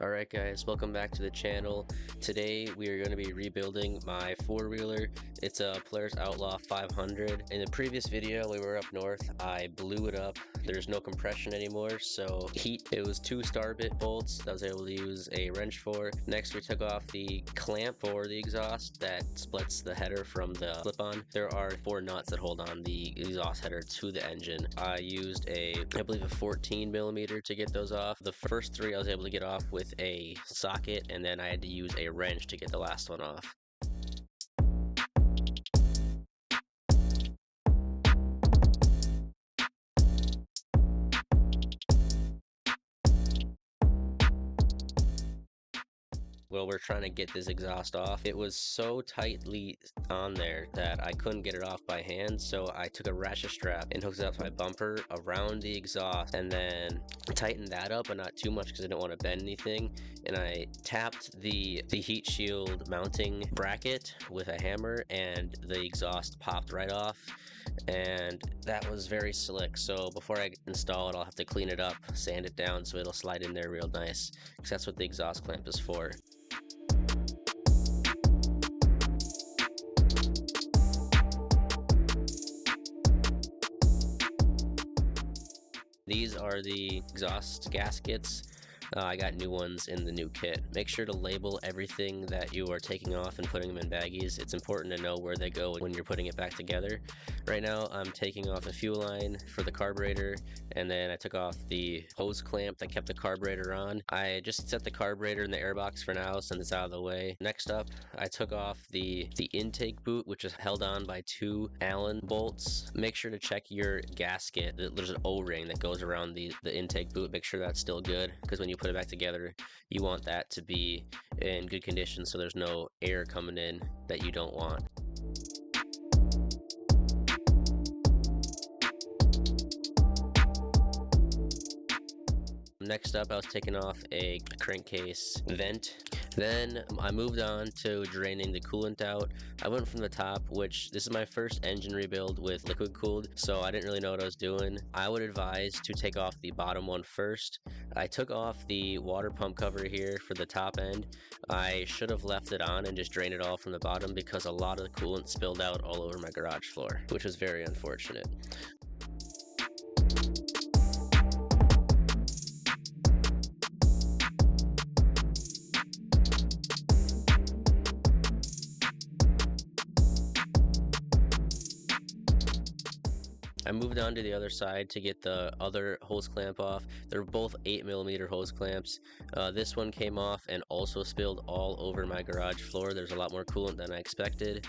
Alright guys, welcome back to the channel. Today we are going to be rebuilding my four-wheeler. It's a Polaris Outlaw 500. In the previous video we were up north, I blew it up. There's no compression anymore, so it was two star bit bolts that I was able to use a wrench for. Next we took off the clamp for the exhaust that splits the header from the clip-on. There are 4 nuts that hold on the exhaust header to the engine. I used I believe a 14mm to get those off. The first 3 I was able to get off with a socket, and then I had to use a wrench to get the last one off. Well, we're trying to get this exhaust off. It was so tightly on there that I couldn't get it off by hand, so I took a ratchet strap and hooked it up to my bumper around the exhaust and then tightened that up, but not too much because I didn't want to bend anything. And I tapped the heat shield mounting bracket with a hammer, and the exhaust popped right off. And that was very slick. So before I install it, I'll have to clean it up, sand it down so it'll slide in there real nice, because that's what the exhaust clamp is for. These are the exhaust gaskets. I got new ones in the new kit. Make sure to label everything that you are taking off and putting them in baggies. It's important to know where they go when you're putting it back together. Right now I'm taking off the fuel line for the carburetor, and then I took off the hose clamp that kept the carburetor on. I just set the carburetor in the airbox for now, send this out of the way. Next up, I took off the intake boot, which is held on by 2 Allen bolts. Make sure to check your gasket. There's an O-ring that goes around the intake boot. Make sure that's still good, because when you put it back together, you want that to be in good condition so there's no air coming in that you don't want. Next up, I was taking off a crankcase vent. Then I moved on to draining the coolant out. I went from the top, which this is my first engine rebuild with liquid cooled, so I didn't really know what I was doing. I would advise to take off the bottom one first. I took off the water pump cover here for the top end. I should have left it on and just drained it all from the bottom, because a lot of the coolant spilled out all over my garage floor, which was very unfortunate. I moved on to the other side to get the other hose clamp off. They're both 8mm hose clamps. This one came off and also spilled all over my garage floor. There's a lot more coolant than I expected,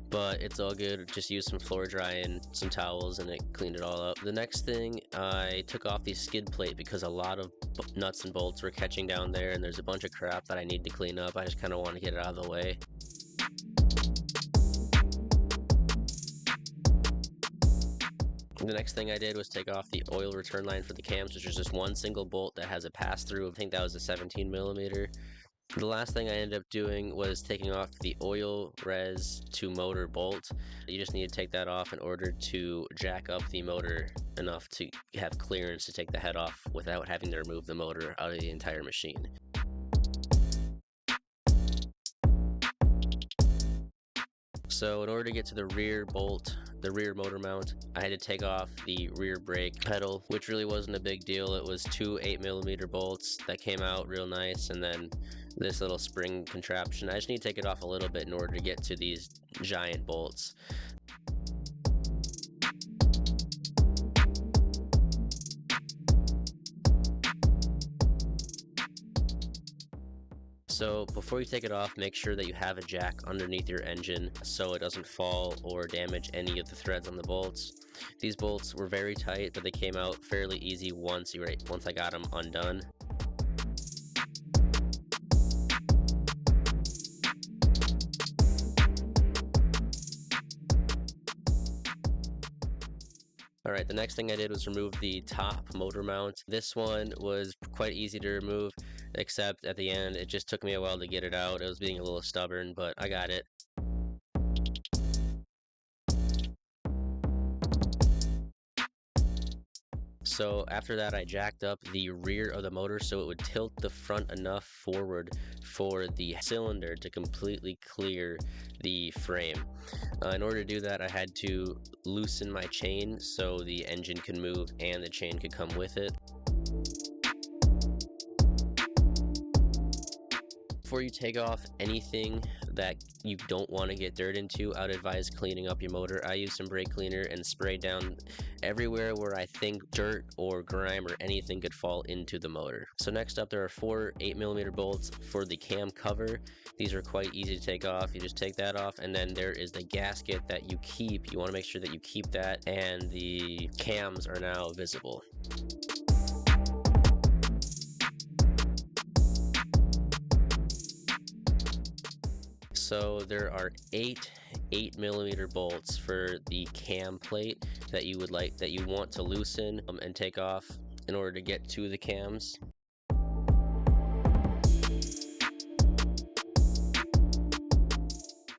but it's all good. Just used some floor dry and some towels and it cleaned it all up. The next thing, I took off the skid plate because a lot of nuts and bolts were catching down there, and there's a bunch of crap that I need to clean up. I just kind of want to get it out of the way. The next thing I did was take off the oil return line for the cams, which is just one single bolt that has a pass-through. I think that was a 17mm. The last thing I ended up doing was taking off the oil res to motor bolt. You just need to take that off in order to jack up the motor enough to have clearance to take the head off without having to remove the motor out of the entire machine. So in order to get to the rear bolt, the rear motor mount, I had to take off the rear brake pedal, which really wasn't a big deal. It was 2 8mm bolts that came out real nice, and then this little spring contraption. I just need to take it off a little bit in order to get to these giant bolts. So before you take it off, make sure that you have a jack underneath your engine so it doesn't fall or damage any of the threads on the bolts. These bolts were very tight, but they came out fairly easy once I got them undone. Alright, the next thing I did was remove the top motor mount. This one was quite easy to remove, except at the end it just took me a while to get it out. It was being a little stubborn, but I got it. So after that, I jacked up the rear of the motor so it would tilt the front enough forward for the cylinder to completely clear the frame. In order to do that, I had to loosen my chain so the engine could move and the chain could come with it. Before you take off anything that you don't want to get dirt into, I would advise cleaning up your motor. I use some brake cleaner and spray down everywhere where I think dirt or grime or anything could fall into the motor. So next up, there are 4 8mm bolts for the cam cover. These are quite easy to take off. You just take that off, and then there is the gasket that you keep. You want to make sure that you keep that, and the cams are now visible. So there are 8 8mm bolts for the cam plate that you want to loosen and take off in order to get to the cams.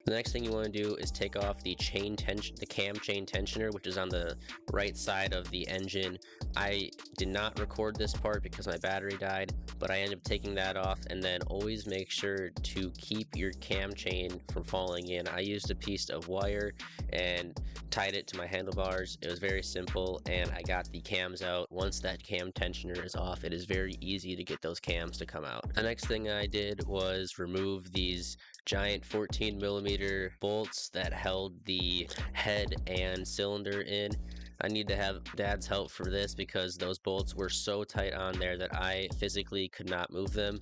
The next thing you want to do is take off the cam chain tensioner, which is on the right side of the engine. I did not record this part because my battery died, but I ended up taking that off. And then always make sure to keep your cam chain from falling in. I used a piece of wire and tied it to my handlebars. It was very simple, and I got the cams out. Once that cam tensioner is off, it is very easy to get those cams to come out. The next thing I did was remove these giant 14mm bolts that held the head and cylinder in. I need to have Dad's help for this because those bolts were so tight on there that I physically could not move them.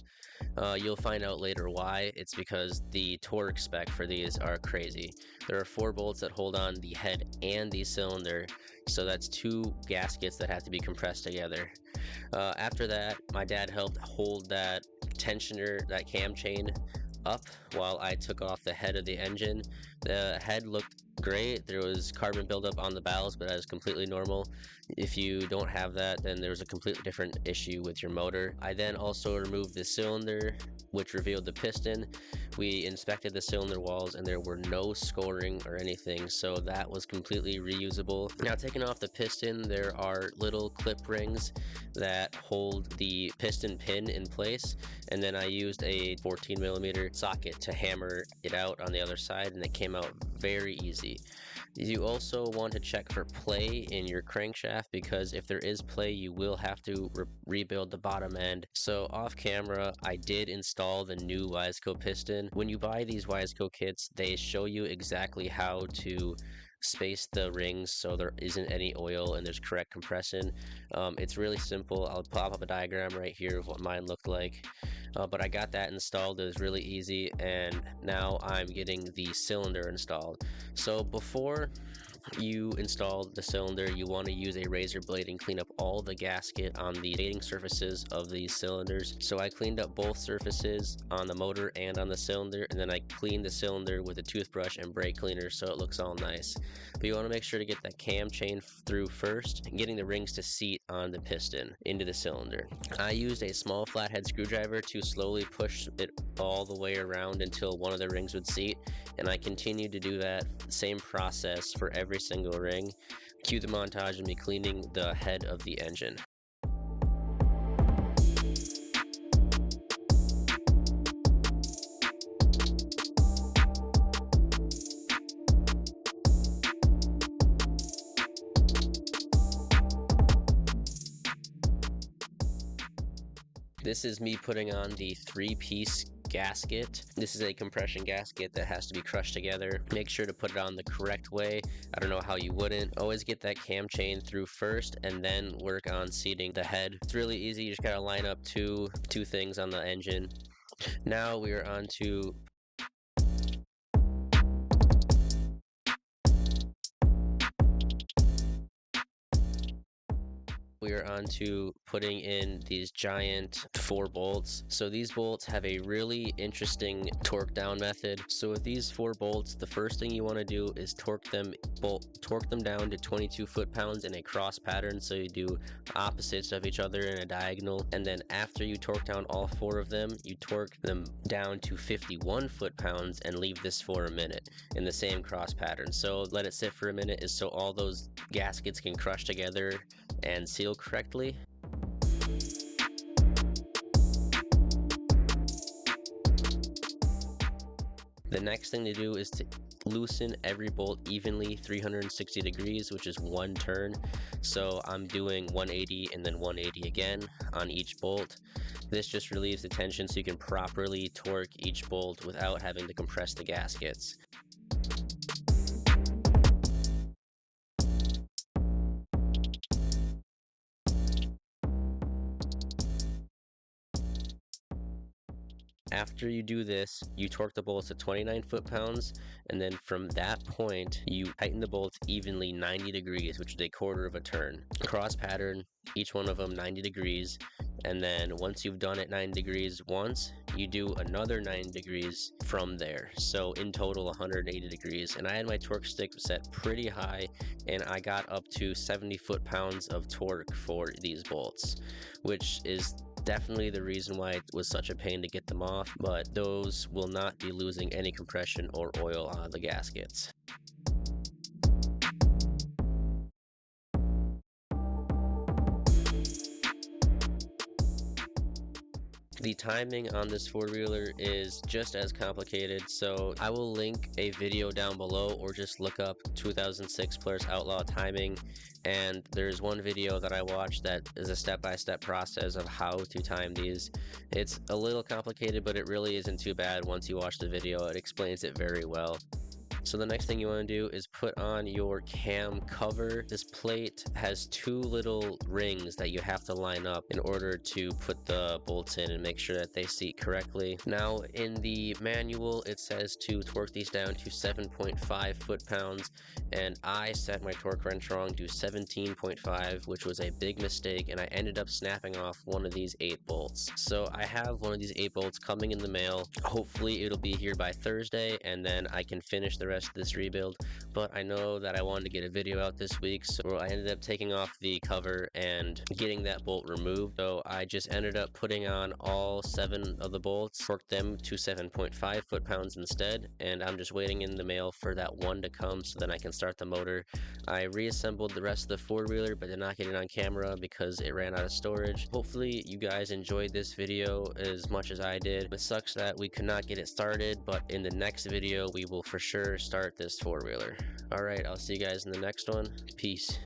You'll find out later why. It's because the torque spec for these are crazy. There are 4 bolts that hold on the head and the cylinder, so that's 2 gaskets that have to be compressed together. After that, my dad helped hold that tensioner, that cam chain, up while I took off the head of the engine. The head looked great. There was carbon buildup on the valves, but that is completely normal. If you don't have that, then there's a completely different issue with your motor. I then also removed the cylinder, which revealed the piston. We inspected the cylinder walls and there were no scoring or anything, so that was completely reusable. Now, taking off the piston, there are little clip rings that hold the piston pin in place, and then I used a 14mm socket to hammer it out on the other side, and it came out very easy. You also want to check for play in your crankshaft, because if there is play, you will have to rebuild the bottom end. So off camera, I did install the new Wiseco piston. When you buy these Wiseco kits, they show you exactly how to space the rings so there isn't any oil and there's correct compression. It's really simple. I'll pop up a diagram right here of what mine looked like. But I got that installed. It was really easy, and now I'm getting the cylinder installed. So before you install the cylinder, you want to use a razor blade and clean up all the gasket on the mating surfaces of these cylinders. So I cleaned up both surfaces on the motor and on the cylinder, and then I cleaned the cylinder with a toothbrush and brake cleaner so it looks all nice. But you want to make sure to get that cam chain through first, and getting the rings to seat on the piston into the cylinder. I used a small flathead screwdriver to slowly push it all the way around until one of the rings would seat, and I continued to do that same process for every single ring. Cue the montage of me cleaning the head of the engine. This is me putting on the 3-piece gasket. This is a compression gasket that has to be crushed together. Make sure to put it on the correct way. I don't know how you wouldn't. Always get that cam chain through first and then work on seating the head. It's really easy. You just gotta line up two things on the engine. Now we are on to putting in these giant 4 bolts. So these bolts have a really interesting torque down method. So with these 4 bolts, the first thing you want to do is torque them down to 22 foot-pounds in a cross pattern. So you do opposites of each other in a diagonal. And then after you torque down all 4 of them, you torque them down to 51 foot-pounds and leave this for a minute in the same cross pattern. So let it sit for a minute is so all those gaskets can crush together and seal correctly. The next thing to do is to loosen every bolt evenly 360 degrees, which is one turn. So I'm doing 180 and then 180 again on each bolt. This just relieves the tension so you can properly torque each bolt without having to compress the gaskets. After you do this, you torque the bolts to 29 foot-pounds, and then from that point, you tighten the bolts evenly 90 degrees, which is a quarter of a turn. Cross pattern, each one of them 90 degrees, and then once you've done it 90 degrees once, you do another 90 degrees from there. So in total 180 degrees, and I had my torque stick set pretty high, and I got up to 70 foot-pounds of torque for these bolts, which is definitely the reason why it was such a pain to get them off, but those will not be losing any compression or oil out of the gaskets. The timing on this four-wheeler is just as complicated, so I will link a video down below, or just look up 2006 Polaris Outlaw timing, and there's one video that I watched that is a step-by-step process of how to time these. It's a little complicated, but it really isn't too bad once you watch the video. It explains it very well. So the next thing you want to do is put on your cam cover. This plate has two little rings that you have to line up in order to put the bolts in and make sure that they seat correctly. Now in the manual it says to torque these down to 7.5 foot-pounds, and I set my torque wrench wrong to 17.5, which was a big mistake, and I ended up snapping off one of these 8 bolts. So I have one of these 8 bolts coming in the mail. Hopefully it'll be here by Thursday, and then I can finish the rest of this rebuild, but I know that I wanted to get a video out this week, so I ended up taking off the cover and getting that bolt removed. So I just ended up putting on all 7 of the bolts, torqued them to 7.5 foot-pounds instead, and I'm just waiting in the mail for that one to come so then I can start the motor. I reassembled the rest of the four-wheeler but did not get it on camera because it ran out of storage. Hopefully you guys enjoyed this video as much as I did. It sucks that we could not get it started, but in the next video we will for sure start this four-wheeler. Alright, I'll see you guys in the next one. Peace.